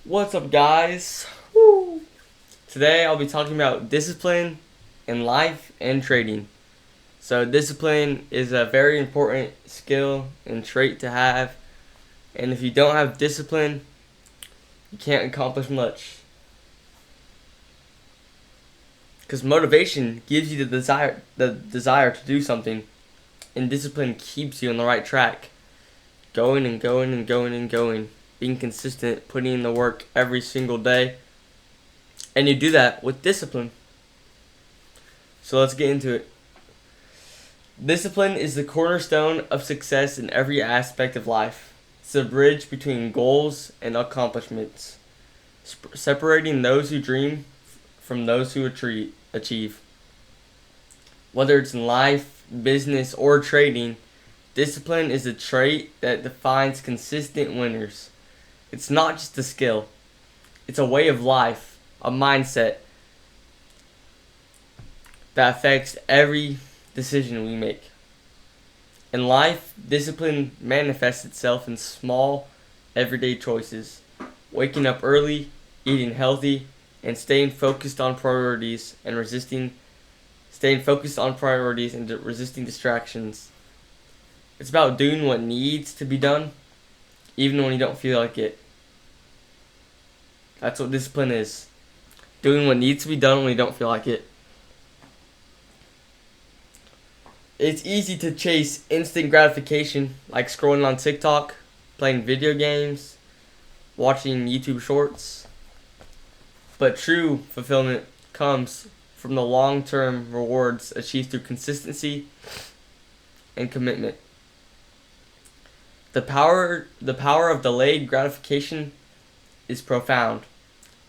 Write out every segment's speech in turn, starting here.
What's up, guys? Woo. Today I'll be talking about discipline in life and trading. So discipline is a very important skill and trait to have, and if you don't have discipline, you can't accomplish much. Because motivation gives you the desire to do something, and discipline keeps you on the right track, going and going and going and going, being consistent, putting in the work every single day. And you do that with discipline. So let's get into it. Discipline is the cornerstone of success in every aspect of life. It's a bridge between goals and accomplishments, separating those who dream from those who achieve. Whether it's in life, business, or trading, discipline is a trait that defines consistent winners. It's not just a skill, it's a way of life, a mindset that affects every decision we make. In life, discipline manifests itself in small, everyday choices. Waking up early, eating healthy, and staying focused on priorities and resisting distractions. It's about doing what needs to be done, even when you don't feel like it. That's what discipline is. Doing what needs to be done when you don't feel like it. It's easy to chase instant gratification, like scrolling on TikTok, playing video games, watching YouTube shorts. But true fulfillment comes from the long-term rewards achieved through consistency and commitment. The power of delayed gratification is profound.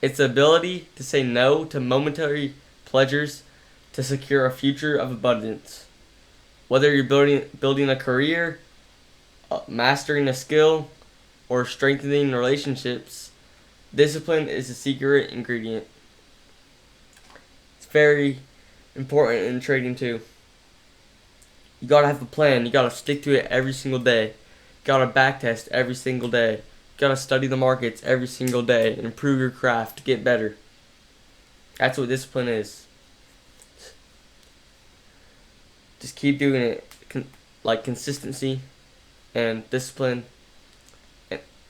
It's the ability to say no to momentary pleasures to secure a future of abundance. Whether you're building a career, mastering a skill, or strengthening relationships, discipline is a secret ingredient. It's very important in trading too. You gotta have a plan. You gotta stick to it every single day. You gotta backtest every single day. You gotta study the markets every single day and improve your craft to get better. That's what discipline is. Just keep doing it, like consistency and discipline.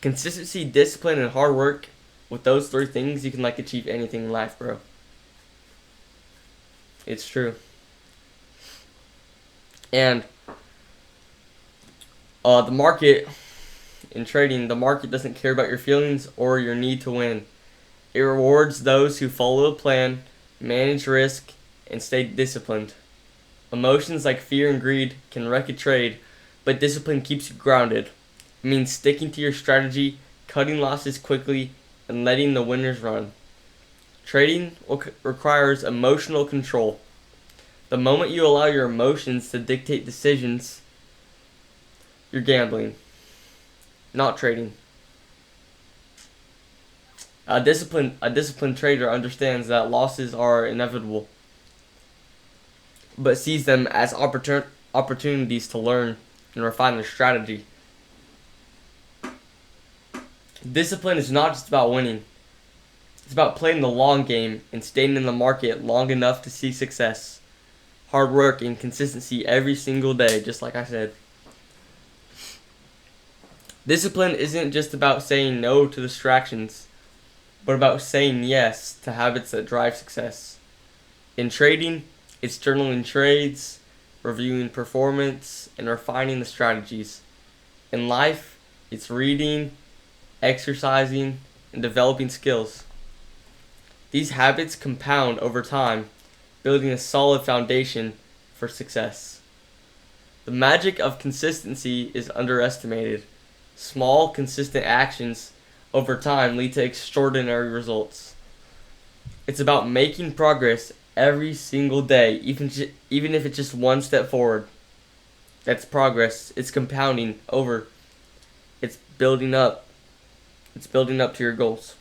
Consistency, discipline, and hard work. With those three things, you can achieve anything in life, bro. It's true. And the market, in trading, the market doesn't care about your feelings or your need to win. It rewards those who follow a plan, manage risk, and stay disciplined. Emotions like fear and greed can wreck a trade, but discipline keeps you grounded. It means sticking to your strategy, cutting losses quickly, and letting the winners run. Trading requires emotional control. The moment you allow your emotions to dictate decisions, you're gambling, not trading. A disciplined trader understands that losses are inevitable, but sees them as opportunities to learn and refine their strategy. Discipline is not just about winning. It's about playing the long game and staying in the market long enough to see success. Hard work and consistency every single day, just like I said. Discipline isn't just about saying no to distractions, but about saying yes to habits that drive success. In trading, it's journaling trades, reviewing performance, and refining the strategies. In life, it's reading, exercising, and developing skills. These habits compound over time, building a solid foundation for success. The magic of consistency is underestimated. Small, consistent actions over time lead to extraordinary results. It's about making progress every single day, even if it's just one step forward. That's progress. It's compounding over. It's building up. It's building up to your goals.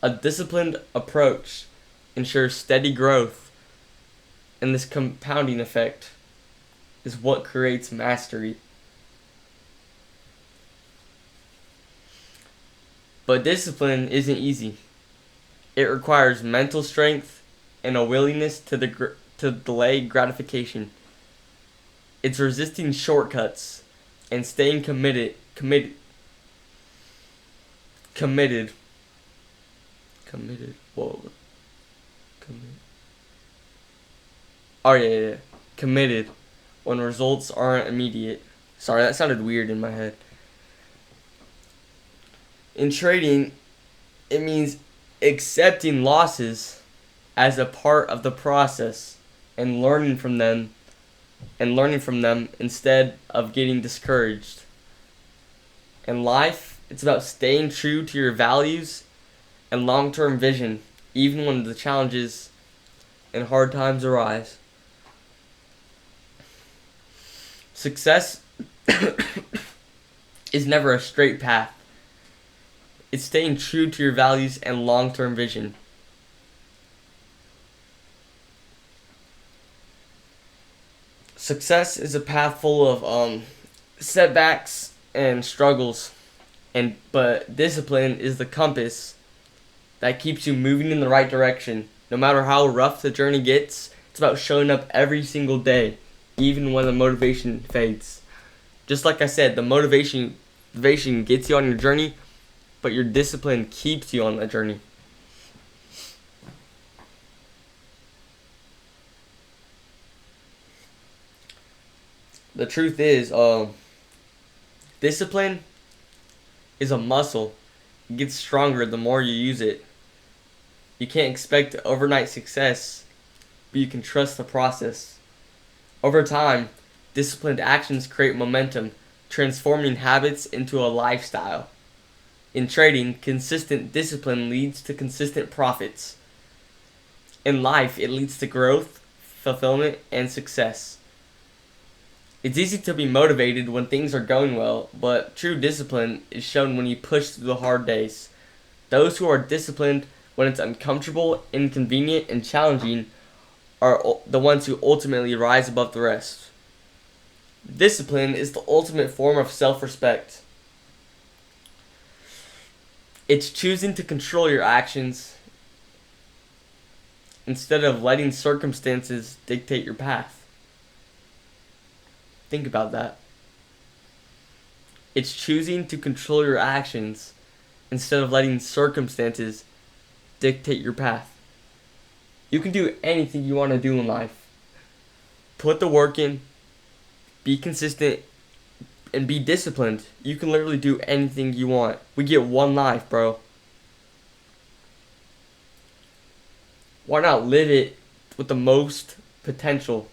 A disciplined approach ensures steady growth, and this compounding effect is what creates mastery. But discipline isn't easy. It requires mental strength and a willingness to delay gratification. It's resisting shortcuts and staying committed. Whoa. Committed. Oh yeah. Committed when results aren't immediate. Sorry, that sounded weird in my head. In trading, it means accepting losses as a part of the process and learning from them instead of getting discouraged. In life, it's about staying true to your values and long-term vision, even when the challenges and hard times arise. Success is never a straight path. It's staying true to your values and long-term vision. Success is a path full of setbacks and struggles, but discipline is the compass that keeps you moving in the right direction. No matter how rough the journey gets, it's about showing up every single day, even when the motivation fades. Just like I said, the motivation gets you on your journey, but your discipline keeps you on that journey. The truth is, discipline is a muscle. It gets stronger the more you use it. You can't expect overnight success, but you can trust the process. Over time, disciplined actions create momentum, transforming habits into a lifestyle. In trading, consistent discipline leads to consistent profits. In life, it leads to growth, fulfillment, and success. It's easy to be motivated when things are going well, but true discipline is shown when you push through the hard days. Those who are disciplined when it's uncomfortable, inconvenient, and challenging are the ones who ultimately rise above the rest. Discipline is the ultimate form of self-respect. It's choosing to control your actions instead of letting circumstances dictate your path. Think about that. It's choosing to control your actions instead of letting circumstances dictate your path. You can do anything you want to do in life. Put the work in, be consistent, and be disciplined. You can literally do anything you want. We get one life, bro. Why not live it with the most potential?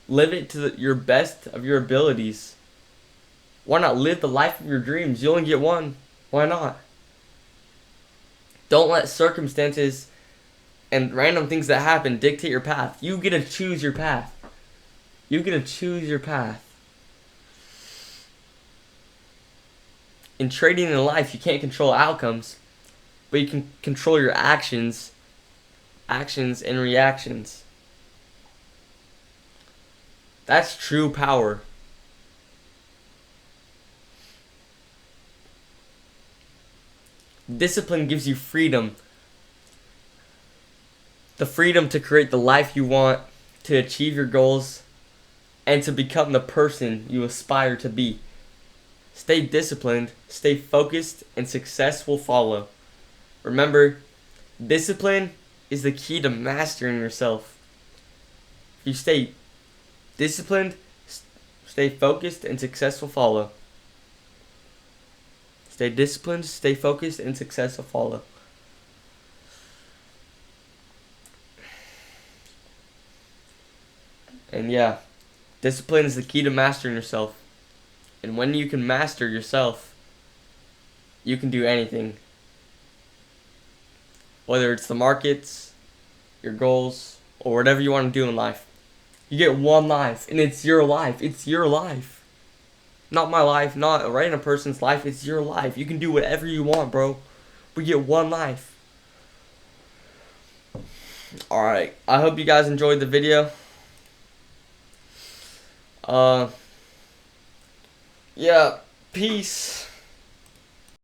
Live it to your best of your abilities. Why not live the life of your dreams? You only get one. Why not? Don't let circumstances and random things that happen dictate your path. You get to choose your path. You get to choose your path. In trading in life, you can't control outcomes, but you can control your actions and reactions. That's true power. Discipline gives you freedom. The freedom to create the life you want, to achieve your goals, and to become the person you aspire to be. Stay disciplined, stay focused, and success will follow. Remember, discipline is the key to mastering yourself. If you stay disciplined, stay focused, and success will follow. Stay disciplined, stay focused, and success will follow. And yeah, discipline is the key to mastering yourself. And when you can master yourself, you can do anything. Whether it's the markets, your goals, or whatever you want to do in life. You get one life, and it's your life. It's your life. Not my life, not a random person's life. It's your life. You can do whatever you want, bro. We get one life. Alright, I hope you guys enjoyed the video. Yeah, peace.